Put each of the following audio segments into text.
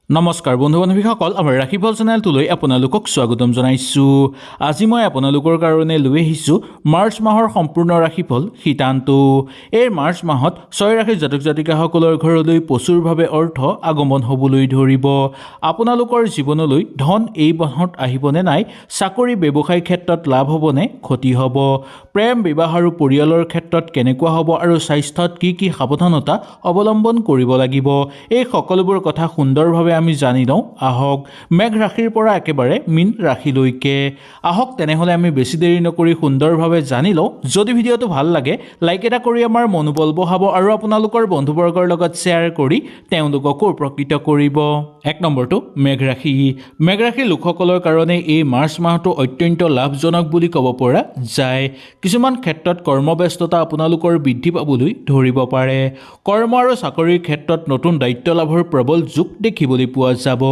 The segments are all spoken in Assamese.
নমস্কাৰ বন্ধু বান্ধৱীসকল, আমাৰ ৰাশিফল চেনেলটোলৈ আপোনালোকক স্বাগতম জনাইছোঁ। আজি মই আপোনালোকৰ কাৰণে লৈ আহিছোঁ মাৰ্চ মাহৰ সম্পূৰ্ণ ৰাশিফল শীতান্তু। এই মাৰ্চ মাহত 6 ৰাশিৰ জাতক জাতিকাসকলৰ ঘৰলৈ প্ৰচুৰভাৱে অৰ্থ আগমন হ'বলৈ ধৰিব। আপোনালোকৰ জীৱনলৈ ধন এই মাহত আহিবনে নাই? চাকৰি ব্যৱসায় ক্ষেত্ৰত লাভ হ'বনে ক্ষতি হ'ব? প্ৰেম বিবাহ আৰু পৰিয়ালৰ ক্ষেত্ৰত কেনেকুৱা হ'ব আৰু স্বাস্থ্যত কি সাৱধানতা অৱলম্বন কৰিব লাগিব, এই সকলোবোৰ কথা সুন্দৰভাৱে আমি জানি লওঁ। আহক মেঘ ৰাশিৰ পৰা একেবাৰে মীন ৰাশিলৈকে। আহক তেনেহ'লে আমি বেছি দেৰি নকৰি সুন্দৰভাৱে জানি লওঁ। যদি ভিডিঅ'টো ভাল লাগে লাইক এটা কৰি আমাৰ মনোবল বঢ়াব আৰু আপোনালোকৰ বন্ধুবৰ্গৰ লগত শ্বেয়াৰ কৰি তেওঁলোককো উপকৃত কৰিব। 1 নম্বৰটো মেঘ ৰাশি। মেঘ ৰাশিৰ লোকসকলৰ কাৰণে এই মাৰ্চ মাহটো অত্যন্ত লাভজনক বুলি ক'ব পৰা যায়। কিছুমান ক্ষেত্ৰত কৰ্মব্যস্ততা আপোনালোকৰ বৃদ্ধি পাবলৈ ধৰিব পাৰে। কৰ্ম আৰু চাকৰিৰ ক্ষেত্ৰত নতুন দায়িত্ব লাভৰ প্ৰবল যোগ দেখিবলৈ পোৱা যাব।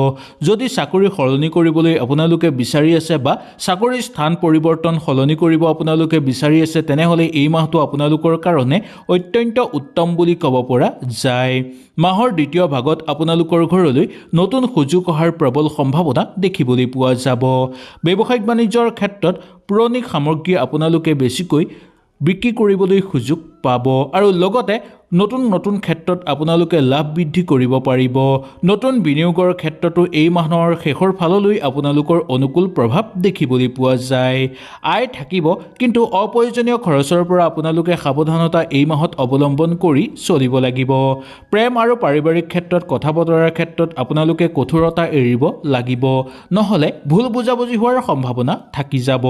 যদি চাকৰি সলনি কৰিবলৈ আপোনালোকে বিচাৰি আছে বা চাকৰিৰ স্থান পৰিৱৰ্তন সলনি কৰিব আপোনালোকে বিচাৰি আছে, তেনেহ'লে এই মাহটো আপোনালোকৰ কাৰণে অত্যন্ত উত্তম বুলি ক'ব পৰা যায়। মাহৰ দ্বিতীয় ভাগত আপোনালোকৰ ঘৰলৈ নতুন সুযোগ অহাৰ প্ৰবল সম্ভাৱনা দেখিবলৈ পোৱা যাব। ব্যৱসায়িক বাণিজ্যৰ ক্ষেত্ৰত পুৰণি সামগ্ৰী আপোনালোকে বেছিকৈ বিক্ৰী কৰিবলৈ সুযোগ পাব আৰু লগতে নতুন ক্ষেত্ৰত আপোনালোকে লাভ বৃদ্ধি কৰিব পাৰিব। নতুন বিনিয়োগৰ ক্ষেত্ৰতো এই মাহৰ শেষৰ ফাললৈ আপোনালোকৰ অনুকূল প্ৰভাৱ দেখিবলৈ পোৱা যায়। আয় থাকিব, কিন্তু অপ্ৰয়োজনীয় খৰচৰ পৰা আপোনালোকে সাৱধানতা এই মাহত অৱলম্বন কৰি চলিব লাগিব। প্ৰেম আৰু পাৰিবাৰিক ক্ষেত্ৰত কথা বতৰাৰ ক্ষেত্ৰত আপোনালোকে কঠোৰতা এৰিব লাগিব, নহ'লে ভুল বুজাবুজি হোৱাৰ সম্ভাৱনা থাকি যাব।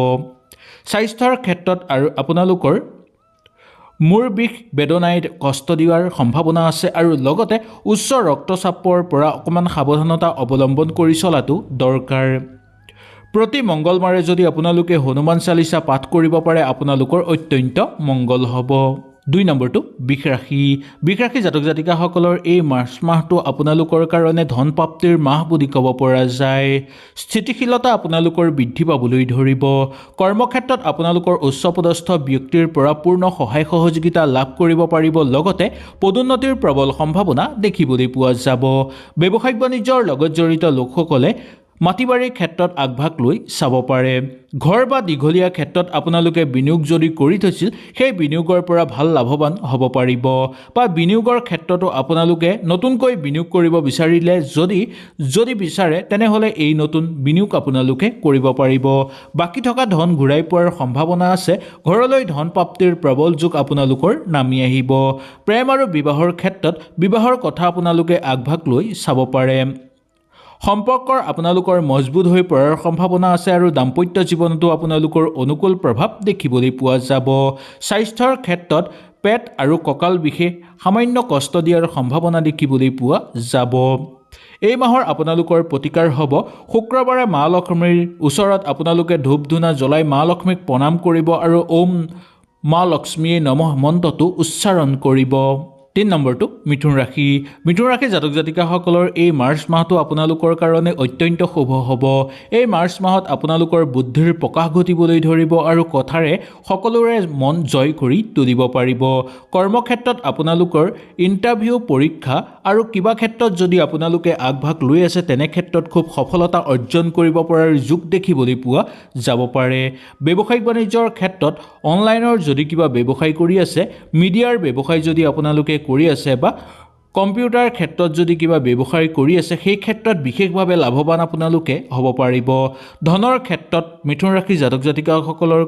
স্বাস্থ্যৰ ক্ষেত্ৰত আৰু আপোনালোকৰ মূৰ বিষ বেদনাই কষ্ট দিয়াৰ সম্ভাৱনা আছে আৰু লগতে উচ্চ ৰক্তচাপৰ পৰা অকণমান সাৱধানতা অৱলম্বন কৰি চলাটো দৰকাৰ। প্ৰতি মংগলবাৰে যদি আপোনালোকে হনুমান চালিচা পাঠ কৰিব পাৰে আপোনালোকৰ অত্যন্ত মংগল হ'ব। 2 নম্বৰটো বৃষ ৰাশি। বৃষ ৰাশি জাতক জাতিকাসকলৰ এই মাৰ্চ মাহটো আপোনালোকৰ কাৰণে ধন প্ৰাপ্তিৰ মাহ বুলি ক'ব পৰা যায়। স্থিতিশীলতা আপোনালোকৰ বৃদ্ধি পাবলৈ ধৰিব। কৰ্মক্ষেত্ৰত আপোনালোকৰ উচ্চপদস্থ ব্যক্তিৰ পৰা পূৰ্ণ সহায় সহযোগিতা লাভ কৰিব পাৰিব, লগতে পদোন্নতিৰ প্ৰবল সম্ভাৱনা দেখিবলৈ পোৱা যাব। ব্যৱসায়িক বাণিজ্যৰ লগত জড়িত লোকসকলে মাটি বাৰীৰ ক্ষেত্ৰত আগভাগ লৈ চাব পাৰে। ঘৰ বা দীঘলীয়া ক্ষেত্ৰত আপোনালোকে বিনিয়োগ যদি কৰি থৈছিল সেই বিনিয়োগৰ পৰা ভাল লাভৱান হ'ব পাৰিব, বা বিনিয়োগৰ ক্ষেত্ৰতো আপোনালোকে নতুনকৈ বিনিয়োগ কৰিব বিচাৰিলে যদি বিচাৰে তেনেহ'লে এই নতুন বিনিয়োগ আপোনালোকে কৰিব পাৰিব। বাকী থকা ধন ঘূৰাই পোৱাৰ সম্ভাৱনা আছে। ঘৰলৈ ধন প্ৰাপ্তিৰ প্ৰবল যোগ আপোনালোকৰ নামি আহিব। প্ৰেম আৰু বিবাহৰ ক্ষেত্ৰত বিবাহৰ কথা আপোনালোকে আগভাগ লৈ চাব পাৰে। সম্পৰ্কৰ আপোনালোকৰ মজবুত হৈ পৰাৰ সম্ভাৱনা আছে আৰু দাম্পত্য জীৱনতো আপোনালোকৰ অনুকূল প্ৰভাৱ দেখিবলৈ পোৱা যাব। স্বাস্থ্যৰ ক্ষেত্ৰত পেট আৰু কঁকাল বিষে সামান্য কষ্ট দিয়াৰ সম্ভাৱনা দেখিবলৈ পোৱা যাব। এই মাহৰ আপোনালোকৰ প্ৰতিকাৰ হ'ব শুক্ৰবাৰে মা লক্ষ্মীৰ ওচৰত আপোনালোকে ধূপ ধূনা জ্বলাই মা লক্ষ্মীক প্ৰণাম কৰিব আৰু ওম মা লক্ষ্মীয়ে নমঃ মন্ত্ৰটো উচ্চাৰণ কৰিব। 3 নম্বৰটো মিথুন ৰাশি। মিথুন ৰাশি জাতক জাতিকাসকলৰ এই মাৰ্চ মাহটো আপোনালোকৰ কাৰণে অত্যন্ত শুভ হ'ব। এই মাৰ্চ মাহত আপোনালোকৰ বুদ্ধিৰ প্ৰকাশ ঘটিবলৈ ধৰিব আৰু কথাৰে সকলোৰে মন জয় কৰি তুলিব পাৰিব। কৰ্মক্ষেত্ৰত আপোনালোকৰ ইণ্টাৰভিউ পৰীক্ষা আৰু কিবা ক্ষেত্ৰত যদি আপোনালোকে আগভাগ লৈ আছে তেনে ক্ষেত্ৰত খুব সফলতা অৰ্জন কৰিব পৰাৰ যোগ দেখিবলৈ পোৱা যাব পাৰে। ব্যৱসায়িক বাণিজ্যৰ ক্ষেত্ৰত অনলাইনৰ যদি কিবা ব্যৱসায় কৰি আছে, মিডিয়াৰ ব্যৱসায় যদি আপোনালোকে কৰি আছে বা কম্পিউটাৰ ক্ষেত্ৰত যদি কিবা ব্যৱসায় কৰি আছে, সেই ক্ষেত্ৰত বিশেষভাৱে লাভৱান আপোনালোকে হ'ব পাৰিব। ধনৰ ক্ষেত্ৰত মিথুন ৰাশি জাতক জাতিকাসকলৰ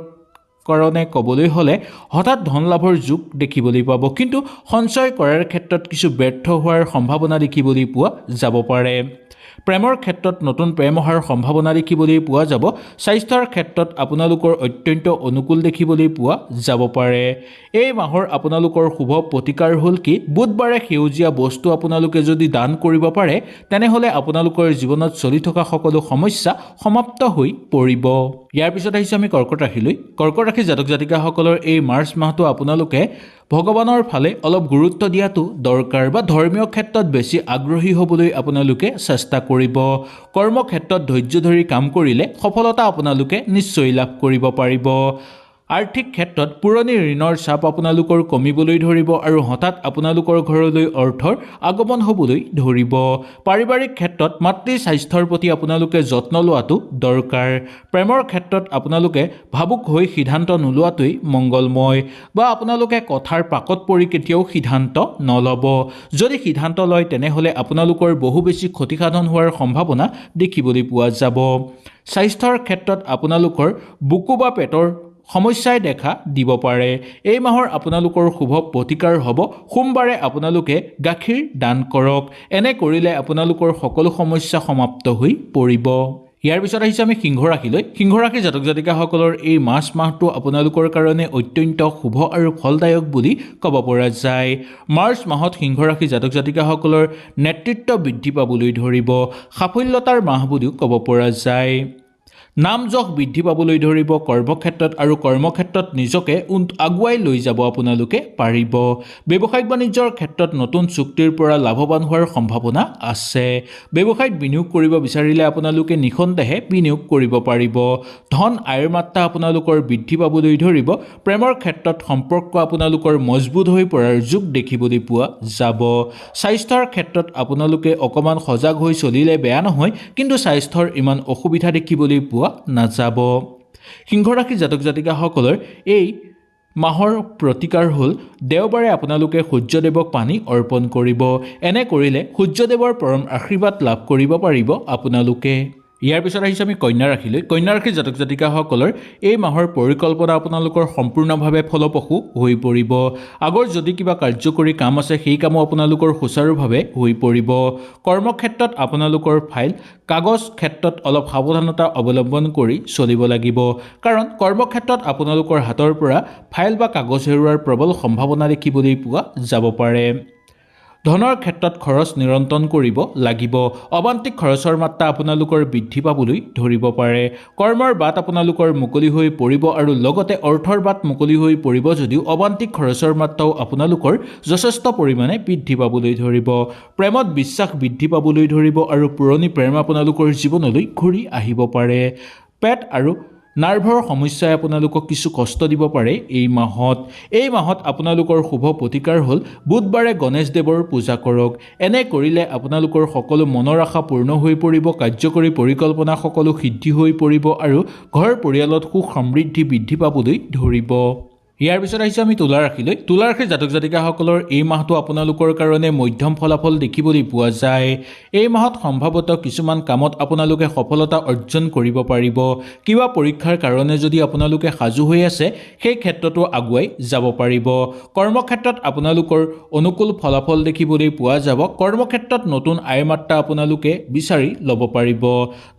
কাৰণে ক'বলৈ হ'লে হঠাৎ ধন লাভৰ যোগ দেখিবলৈ পাব, কিন্তু সঞ্চয় কৰাৰ ক্ষেত্ৰত কিছু ব্যৰ্থ হোৱাৰ সম্ভাৱনা দেখিবলৈ পোৱা যাব পাৰে। প্ৰেমৰ ক্ষেত্ৰত নতুন প্ৰেম অহাৰ সম্ভাৱনা দেখিবলৈ পোৱা যাব। স্বাস্থ্যৰ ক্ষেত্ৰত আপোনালোকৰ অত্যন্ত অনুকূল দেখিবলৈ পোৱা যাব পাৰে। এই মাহৰ আপোনালোকৰ শুভ প্ৰতিকাৰ হ'ল কি, বুধবাৰে সেউজীয়া বস্তু আপোনালোকে যদি দান কৰিব পাৰে তেনেহ'লে আপোনালোকৰ জীৱনত চলি থকা সকলো সমস্যা সমাপ্ত হৈ পৰিব। ইয়াৰ পিছত আহিছোঁ আমি কৰ্কট ৰাশিলৈ। কৰ্কট ৰাশি জাতক জাতিকাসকলৰ এই মাৰ্চ মাহটো আপোনালোকে ভগৱানৰ ফালে অলপ গুৰুত্ব দিয়াটো দৰকাৰ, বা ধৰ্মীয় ক্ষেত্ৰত বেছি আগ্ৰহী হ'বলৈ আপোনালোকে চেষ্টা কৰিব। কৰ্মক্ষেত্ৰত ধৈৰ্য ধৰি কাম কৰিলে সফলতা আপোনালোকে নিশ্চয় লাভ কৰিব পাৰিব। আৰ্থিক ক্ষেত্ৰত পুৰণি ঋণৰ চাপ আপোনালোকৰ কমিবলৈ ধৰিব আৰু হঠাৎ আপোনালোকৰ ঘৰলৈ অৰ্থৰ আগমন হ'বলৈ ধৰিব। পাৰিবাৰিক ক্ষেত্ৰত মাতৃৰ স্বাস্থ্যৰ প্ৰতি আপোনালোকে যত্ন লোৱাটো দৰকাৰ। প্ৰেমৰ ক্ষেত্ৰত আপোনালোকে ভাবুক হৈ সিদ্ধান্ত নোলোৱাটোৱেই মংগলময় বা আপোনালোকে কথাৰ পাকত পৰি কেতিয়াও সিদ্ধান্ত নল'ব। যদি সিদ্ধান্ত লয় তেনেহ'লে আপোনালোকৰ বহু বেছি ক্ষতিসাধন হোৱাৰ সম্ভাৱনা দেখিবলৈ পোৱা যাব। স্বাস্থ্যৰ ক্ষেত্ৰত আপোনালোকৰ বুকু বা পেটৰ সমস্যাই দেখা দিব পাৰে। এই মাহৰ আপোনালোকৰ শুভ প্ৰতিকাৰ হ'ব সোমবাৰে আপোনালোকে গাখীৰ দান কৰক। এনে কৰিলে আপোনালোকৰ সকলো সমস্যা সমাপ্ত হৈ পৰিব। ইয়াৰ পিছত আহিছে আমি সিংহ ৰাশিলৈ। সিংহ ৰাশিৰ জাতক জাতিকাসকলৰ এই মাৰ্চ মাহটো আপোনালোকৰ কাৰণে অত্যন্ত শুভ আৰু ফলদায়ক বুলি ক'ব পৰা যায়। মাৰ্চ মাহত সিংহ ৰাশিৰ জাতক জাতিকাসকলৰ নেতৃত্ব বৃদ্ধি পাবলৈ ধৰিব। সাফল্যতাৰ মাহ বুলিও ক'ব পৰা যায়। নাম যশ বৃদ্ধি পাবলৈ ধৰিব। কৰ্মক্ষেত্ৰত আৰু কৰ্মক্ষেত্ৰত নিজকে আগুৱাই লৈ যাব আপোনালোকে পাৰিব। ব্যৱসায়িক বাণিজ্যৰ ক্ষেত্ৰত নতুন চুক্তিৰ পৰা লাভৱান হোৱাৰ সম্ভাৱনা আছে। ব্যৱসায়ত বিনিয়োগ কৰিব বিচাৰিলে আপোনালোকে নিঃসন্দেহে বিনিয়োগ কৰিব পাৰিব। ধন আয়ৰ মাত্ৰা আপোনালোকৰ বৃদ্ধি পাবলৈ ধৰিব। প্ৰেমৰ ক্ষেত্ৰত সম্পৰ্ক আপোনালোকৰ মজবুত হৈ পৰাৰ যোগ দেখিবলৈ পোৱা যাব। স্বাস্থ্যৰ ক্ষেত্ৰত আপোনালোকে অকণমান সজাগ হৈ চলিলে বেয়া নহয়, কিন্তু স্বাস্থ্যৰ ইমান অসুবিধা দেখিবলৈ পোৱা নাযাব। সিংহ ৰাশিৰ জাতক জাতিকাসকলৰ এই মাহৰ প্ৰতিকাৰ হ'ল দেওবাৰে আপোনালোকে সূৰ্যদেৱক পানী অৰ্পণ কৰিব। এনে কৰিলে সূৰ্যদেৱৰ পৰম আশীৰ্বাদ লাভ কৰিব পাৰিব আপোনালোকে। ইয়াৰ পিছত আহিছোঁ আমি কন্যা ৰাশিলৈ। কন্যা ৰাশিৰ জাতক জাতিকাসকলৰ এই মাহৰ পৰিকল্পনা আপোনালোকৰ সম্পূৰ্ণভাৱে ফলপ্ৰসূ হৈ পৰিব। আগৰ যদি কিবা কাৰ্যকৰী কাম আছে সেই কামো আপোনালোকৰ সুচাৰুভাৱে হৈ পৰিব। কৰ্মক্ষেত্ৰত আপোনালোকৰ ফাইল কাগজ ক্ষেত্ৰত অলপ সাৱধানতা অৱলম্বন কৰি চলিব লাগিব, কাৰণ কৰ্মক্ষেত্ৰত আপোনালোকৰ হাতৰ পৰা ফাইল বা কাগজ হেৰুৱাৰ প্ৰবল সম্ভাৱনা দেখিবলৈ পোৱা যাব পাৰে। ধনৰ ক্ষেত্ৰত খৰচ নিয়ন্ত্ৰণ কৰিব লাগিব। অবান্তিক খৰচৰ মাত্ৰা আপোনালোকৰ বৃদ্ধি পাবলৈ ধৰিব পাৰে। কৰ্মৰ বাট আপোনালোকৰ মুকলি হৈ পৰিব আৰু লগতে অৰ্থৰ বাট মুকলি হৈ পৰিব যদিও অবান্তিক খৰচৰ মাত্ৰাও আপোনালোকৰ যথেষ্ট পৰিমাণে বৃদ্ধি পাবলৈ ধৰিব। প্ৰেমত বিশ্বাস বৃদ্ধি পাবলৈ ধৰিব আৰু পুৰণি প্ৰেম আপোনালোকৰ জীৱনলৈ ঘূৰি আহিব পাৰে। পেট আৰু নাৰ্ভৰ সমস্যাই আপোনালোকক কিছু কষ্ট দিব পাৰে এই মাহত আপোনালোকৰ শুভ প্ৰতিকাৰ হ'ল বুধবাৰে গণেশদেৱৰ পূজা কৰক। এনে কৰিলে আপোনালোকৰ সকলো মনৰ আশা পূৰ্ণ হৈ পৰিব, কাৰ্যকৰী পৰিকল্পনা সকলো সিদ্ধি হৈ পৰিব আৰু ঘৰ পৰিয়ালত সুখ সমৃদ্ধি বৃদ্ধি পাবলৈ ধৰিব। ইয়াৰ পিছত আহিছোঁ আমি তুলা ৰাশিলৈ। তুলা ৰাশিৰ জাতক জাতিকাসকলৰ এই মাহটো আপোনালোকৰ কাৰণে মধ্যম ফলাফল দেখিবলৈ পোৱা যায়। এই মাহত সম্ভৱতঃ কিছুমান কামত আপোনালোকে সফলতা অৰ্জন কৰিব পাৰিব। কিবা পৰীক্ষাৰ কাৰণে যদি আপোনালোকে সাজু হৈ আছে সেই ক্ষেত্ৰতো আগুৱাই যাব পাৰিব। কৰ্মক্ষেত্ৰত আপোনালোকৰ অনুকূল ফলাফল দেখিবলৈ পোৱা যাব। কৰ্মক্ষেত্ৰত নতুন আয় মাত্ৰা আপোনালোকে বিচাৰি ল'ব পাৰিব।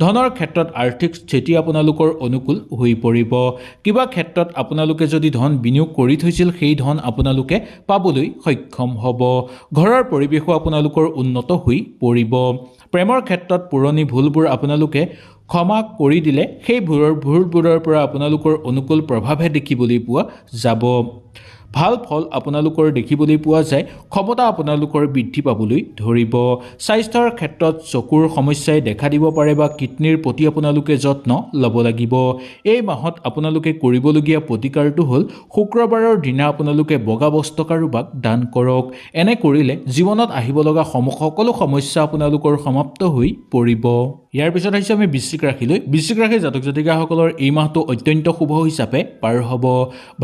ধনৰ ক্ষেত্ৰত আৰ্থিক স্থিতি আপোনালোকৰ অনুকূল হৈ পৰিব। কিবা ক্ষেত্ৰত আপোনালোকে যদি ধন বিনিয়োগ কৰি থৈছিল সেই ধন আপোনালোকে পাবলৈ সক্ষম হ'ব। ঘৰৰ পৰিৱেশো আপোনালোকৰ উন্নত হৈ পৰিব। প্ৰেমৰ ক্ষেত্ৰত পুৰণি ভুলবোৰ আপোনালোকে ক্ষমা কৰি দিলে সেই ভুলবোৰৰ পৰা আপোনালোকৰ অনুকূল প্ৰভাৱহে দেখিবলৈ পোৱা যাব। ভাল ফল আপোনালোকৰ দেখিবলৈ পোৱা যায়। ক্ষমতা আপোনালোকৰ বৃদ্ধি পাবলৈ ধৰিব। স্বাস্থ্যৰ ক্ষেত্ৰত চকুৰ সমস্যাই দেখা দিব পাৰে বা কিডনীৰ প্ৰতি আপোনালোকে যত্ন ল'ব লাগিব। এই মাহত আপোনালোকে কৰিবলগীয়া প্ৰতিকাৰটো হ'ল শুক্ৰবাৰৰ দিনা আপোনালোকে বগা বস্ত্ৰ কাৰোবাক দান কৰক। এনে কৰিলে জীৱনত আহিব লগা সকলো সমস্যা আপোনালোকৰ সমাপ্ত হৈ পৰিব। ইয়াৰ পিছত আহিছে আমি বৃশ্চিক ৰাশিলৈ। বৃশ্চিক ৰাশিৰ জাতক জাতিকাসকলৰ এই মাহটো অত্যন্ত শুভ হিচাপে পাৰ হ'ব।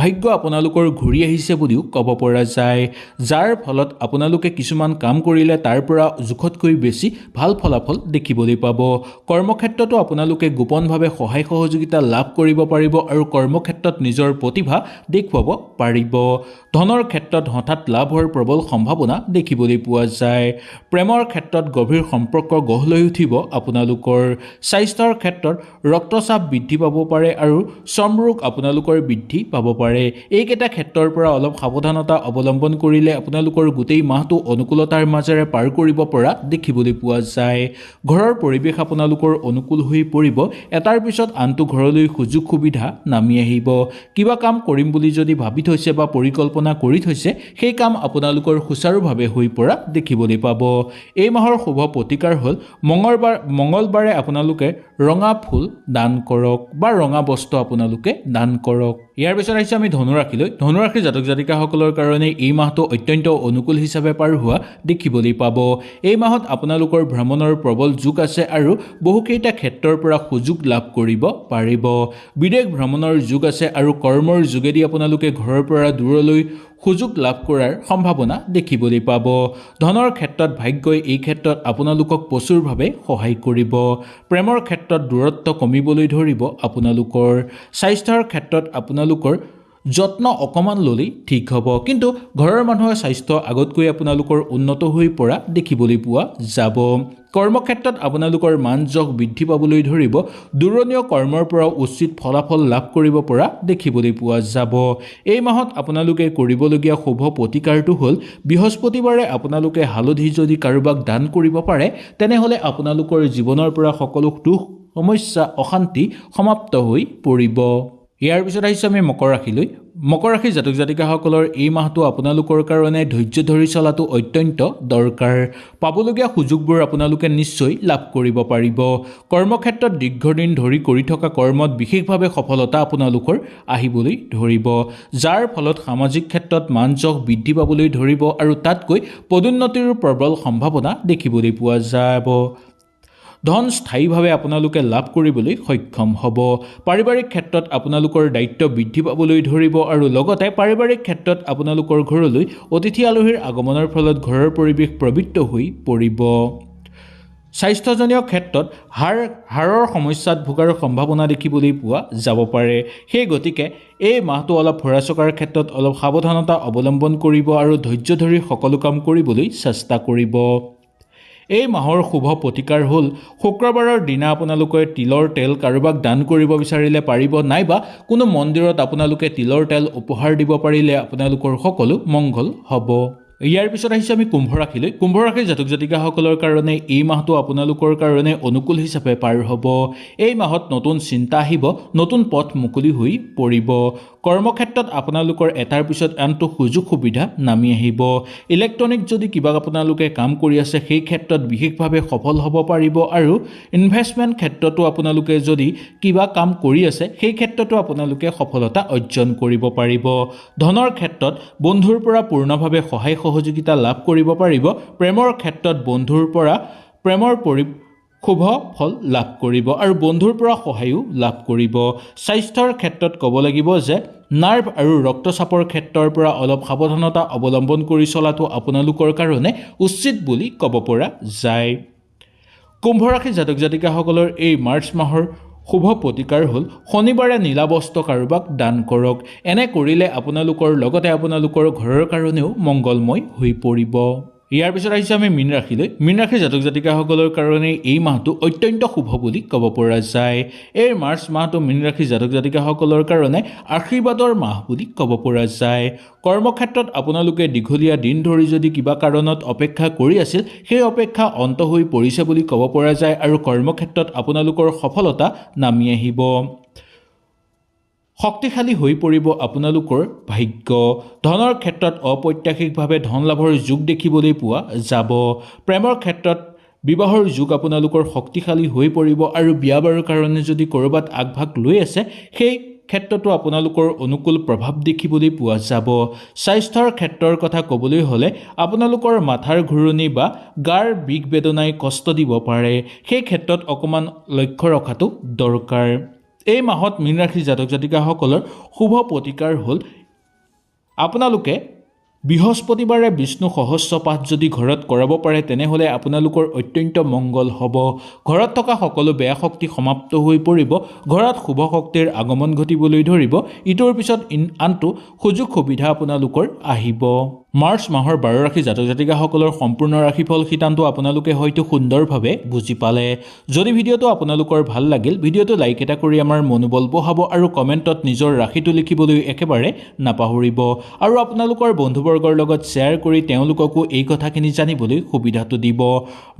ভাগ্য আপোনালোকৰ ঘূৰি আহিছে বুলিও ক'ব পৰা যায়, যাৰ ফলত আপোনালোকে কিছুমান কাম কৰিলে তাৰ পৰা জোখতকৈ বেছি ভাল ফলাফল দেখিবলৈ পাব। কৰ্মক্ষেত্ৰতো আপোনালোকে গোপনভাৱে সহায় সহযোগিতা লাভ কৰিব পাৰিব আৰু কৰ্মক্ষেত্ৰত নিজৰ প্ৰতিভা দেখুৱাব পাৰিব। ধনৰ ক্ষেত্ৰত হঠাৎ লাভ হোৱাৰ প্ৰবল সম্ভাৱনা দেখিবলৈ পোৱা যায়। প্ৰেমৰ ক্ষেত্ৰত গভীৰ সম্পৰ্ক গঢ় লৈ উঠিব আপোনালোকৰ। স্বাস্থ্যৰ ক্ষেত্ৰত ৰক্তচাপ বৃদ্ধি পাব পাৰে আৰু চৰ্মৰোগ আপোনালোকৰ বৃদ্ধি পাব পাৰে। এইকেইটা ক্ষেত্ৰৰ পৰা অলপ সাৱধানতা অৱলম্বন কৰিলে আপোনালোকৰ গোটেই মাহটো অনুকূলতাৰ মাজেৰে পাৰ কৰিব পৰা দেখিবলৈ পোৱা যায়। ঘৰৰ পৰিৱেশ আপোনালোকৰ অনুকূল হৈ পৰিব। এটাৰ পিছত আনটো ঘৰলৈ সুযোগ সুবিধা নামি আহিব। কিবা কাম কৰিম বুলি যদি ভাবি থৈছে বা পৰিকল্পনা কৰি থৈছে সেই কাম আপোনালোকৰ সুচাৰুভাৱে হৈ পৰা দেখিবলৈ পাব। এই মাহৰ শুভ প্ৰতিকাৰ হ'ল মঙলবাৰে আপোনালোকে ৰঙা ফুল দান কৰক বা ৰঙা বস্ত্ৰ আপোনালোকে দান কৰক। ইয়াৰ পিছত আহিছে আমি ধনুৰাশিলৈ ধনুৰাশিৰ জাতক জাতিকাসকলৰ কাৰণে এই মাহটো অত্যন্ত অনুকূল হিচাপে পাৰ হোৱা দেখিবলৈ পাব এই মাহত আপোনালোকৰ ভ্ৰমণৰ প্ৰবল যোগ আছে আৰু বহুকেইটা ক্ষেত্ৰৰ পৰা সুযোগ লাভ কৰিব পাৰিব বিদেশ ভ্ৰমণৰ যোগ আছে আৰু কৰ্মৰ যোগেদি আপোনালোকে ঘৰৰ পৰা দূৰলৈ সুযোগ লাভ কৰাৰ সম্ভাৱনা দেখিবলৈ পাব ধনৰ ক্ষেত্ৰত ভাগ্যই এই ক্ষেত্ৰত আপোনালোকক প্ৰচুৰভাৱে সহায় কৰিব প্ৰেমৰ ক্ষেত্ৰত দূৰত্ব কমিবলৈ ধৰিব আপোনালোকৰ স্বাস্থ্যৰ ক্ষেত্ৰত আপোনালোকৰ যত্ন অকমান ললেই ঠিক হ'ব কিন্তু ঘৰৰ মানুহৰ স্বাস্থ্য আগতকৈ আপোনালোকৰ উন্নত হৈ পৰা দেখিবলৈ পোৱা যাব কৰ্মক্ষেত্ৰত আপোনালোকৰ মান যশ বৃদ্ধি পাবলৈ ধৰিব দূৰণীয় কৰ্মৰ পৰা উচিত ফলাফল লাভ কৰিব পৰা দেখিবলৈ পোৱা যাব এই মাহত আপোনালোকে কৰিবলগীয়া শুভ প্ৰতিকাৰটো হ'ল বৃহস্পতিবাৰে আপোনালোকে হালধি যদি কাৰোবাক দান কৰিব পাৰে তেনেহলে আপোনালোকৰ জীৱনৰ পৰা সকলো দুখ সমস্যা অশান্তি সমাপ্ত হৈ পৰিব ইয়াৰ পিছত আহিছে আমি মকৰ ৰাশিৰ জাতক জাতিকাসকলৰ এই মাহটো আপোনালোকৰ কাৰণে ধৈৰ্য ধৰি চলাটো অত্যন্ত দৰকাৰ পাবলগীয়া সুযোগবোৰ আপোনালোকে নিশ্চয় লাভ কৰিব পাৰিব কৰ্মক্ষেত্ৰত দীৰ্ঘদিন ধৰি কৰি থকা কৰ্মত বিশেষভাৱে সফলতা আপোনালোকৰ আহিবলৈ ধৰিব যাৰ ফলত সামাজিক ক্ষেত্ৰত মান যশ বৃদ্ধি পাবলৈ ধৰিব আৰু তাতকৈ পদোন্নতিৰ প্ৰবল সম্ভাৱনা দেখিবলৈ পোৱা যাব ধন স্থায়ীভাৱে আপোনালোকে লাভ কৰিবলৈ সক্ষম হ'ব পাৰিবাৰিক ক্ষেত্ৰত আপোনালোকৰ দায়িত্ব বৃদ্ধি পাবলৈ ধৰিব আৰু লগতে পাৰিবাৰিক ক্ষেত্ৰত আপোনালোকৰ ঘৰলৈ অতিথি আলহীৰ আগমনৰ ফলত ঘৰৰ পৰিৱেশ পবিত্ৰ হৈ পৰিব স্বাস্থ্যজনীয় ক্ষেত্ৰত হাড়ৰ সমস্যাত ভোগাৰ সম্ভাৱনা দেখিবলৈ পোৱা যাব পাৰে সেই গতিকে এই মাহটো অলপ ফুৰা চকাৰ ক্ষেত্ৰত অলপ সাৱধানতা অৱলম্বন কৰিব আৰু ধৈৰ্য ধৰি সকলো কাম কৰিবলৈ চেষ্টা কৰিব এই মাহৰ শুভ প্ৰতিকাৰ হ'ল শুক্ৰবাৰৰ দিনা আপোনালোকে তিলৰ তেল কাৰোবাক দান কৰিব বিচাৰিলে পাৰিব নাইবা কোনো মন্দিৰত আপোনালোকে তিলৰ তেল উপহাৰ দিব পাৰিলে আপোনালোকৰ সকলো মংগল হ'ব ইয়াৰ পিছত আহিছে আমি কুম্ভ ৰাশিৰ জাতক জাতিকাসকলৰ কাৰণে এই মাহটো আপোনালোকৰ কাৰণে অনুকূল হিচাপে পাৰ হ'ব এই মাহত নতুন চিন্তা আহিব নতুন পথ মুকলি হৈ পৰিব কৰ্মক্ষেত্ৰত আপোনালোকৰ এটাৰ পিছত আনটো সুযোগ সুবিধা নামি আহিব ইলেক্ট্ৰনিক যদি কিবা আপোনালোকে কাম কৰি আছে সেই ক্ষেত্ৰত বিশেষভাৱে সফল হ'ব পাৰিব আৰু ইনভেষ্টমেণ্ট ক্ষেত্ৰতো আপোনালোকে যদি কিবা কাম কৰি আছে সেই ক্ষেত্ৰতো আপোনালোকে সফলতা অৰ্জন কৰিব পাৰিব ধনৰ ক্ষেত্ৰত বন্ধুৰ পৰা পূৰ্ণভাৱে সহায় সহযোগিতা লাভ কৰিব পাৰিব প্ৰেমৰ ক্ষেত্ৰত বন্ধুৰ পৰা শুভ ফল লাভ কৰিব আৰু বন্ধুৰ পৰা সহায়ো লাভ কৰিব স্বাস্থ্যৰ ক্ষেত্ৰত ক'ব লাগিব যে নাৰ্ভ আৰু ৰক্তচাপৰ ক্ষেত্ৰৰ পৰা অলপ সাৱধানতা অৱলম্বন কৰি চলাটো আপোনালোকৰ কাৰণে উচিত বুলি ক'ব পৰা যায় কুম্ভ ৰাশিৰ জাতক জাতিকাসকলৰ এই মাৰ্চ মাহৰ শুভ প্ৰতিকাৰ হ'ল শনিবাৰে নীলা বস্ত্ৰ কাৰোবাক দান কৰক এনে কৰিলে আপোনালোকৰ লগতে আপোনালোকৰ ঘৰৰ কাৰণেও মংগলময় হৈ পৰিব ইয়াৰ পিছত আহিছে আমি মীন ৰাশিৰ জাতক জাতিকাসকলৰ কাৰণে এই মাহটো অত্যন্ত শুভ বুলি ক'ব পৰা যায় এই মাৰ্চ মাহটো মীন ৰাশিৰ জাতক জাতিকাসকলৰ কাৰণে আশীৰ্বাদৰ মাহ বুলি ক'ব পৰা যায় কৰ্মক্ষেত্ৰত আপোনালোকে দীঘলীয়া দিন ধৰি যদি কিবা কাৰণত অপেক্ষা কৰি আছিল সেই অপেক্ষা অন্ত হৈ পৰিছে বুলি ক'ব পৰা যায় আৰু কৰ্মক্ষেত্ৰত আপোনালোকৰ সফলতা নামি আহিব শক্তিশালী হৈ পৰিব আপোনালোকৰ ভাগ্য ধনৰ ক্ষেত্ৰত অপ্ৰত্যাশিকভাৱে ধন লাভৰ যোগ দেখিবলৈ পোৱা যাব প্ৰেমৰ ক্ষেত্ৰত বিবাহৰ যোগ আপোনালোকৰ শক্তিশালী হৈ পৰিব আৰু বিয়া বাৰুৰ কাৰণে যদি ক'ৰবাত আগভাগ লৈ আছে সেই ক্ষেত্ৰতো আপোনালোকৰ অনুকূল প্ৰভাৱ দেখিবলৈ পোৱা যাব স্বাস্থ্যৰ ক্ষেত্ৰৰ কথা ক'বলৈ হ'লে আপোনালোকৰ মাথাৰ ঘূৰণি বা গাৰ বিষ বেদনাই কষ্ট দিব পাৰে সেই ক্ষেত্ৰত অকণমান লক্ষ্য ৰখাটো দৰকাৰ এই মাহত মীন ৰাশিৰ জাতক জাতিকাসকলৰ শুভ প্ৰতিকাৰ হ'ল আপোনালোকে বৃহস্পতিবাৰে বিষ্ণু সহস্ৰ পাঠ যদি ঘৰত কৰাব পাৰে তেনেহ'লে আপোনালোকৰ অত্যন্ত মংগল হ'ব ঘৰত থকা সকলো বেয়া শক্তি সমাপ্ত হৈ পৰিব ঘৰত শুভ শক্তিৰ আগমন ঘটিবলৈ ধৰিব ইটোৰ পিছত আনটো সুযোগ সুবিধা আপোনালোকৰ আহিব মাৰ্চ মাহৰ 12 ৰাশি জাতক জাতিকাসকলৰ সম্পূৰ্ণ ৰাশিফল সিদ্ধান্ত আপোনালোকে হয়তো সুন্দৰভাৱে বুজি পালে যদি ভিডিঅ'টো আপোনালোকৰ ভাল লাগিল ভিডিঅ'টো লাইক এটা কৰি আমাৰ মনোবল বঢ়াব আৰু কমেণ্টত নিজৰ ৰাশিটো লিখিবলৈ একেবাৰে নাপাহৰিব আৰু আপোনালোকৰ বন্ধুবৰ্গৰ লগত শ্বেয়াৰ কৰি তেওঁলোককো এই কথাখিনি জানিবলৈ সুবিধাটো দিব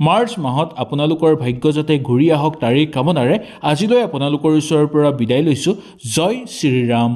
মাৰ্চ মাহত আপোনালোকৰ ভাগ্য যাতে ঘূৰি আহক তাৰেই কামনাৰে আজিলৈ আপোনালোকৰ ওচৰৰ পৰা বিদায় লৈছোঁ জয় শ্ৰীৰাম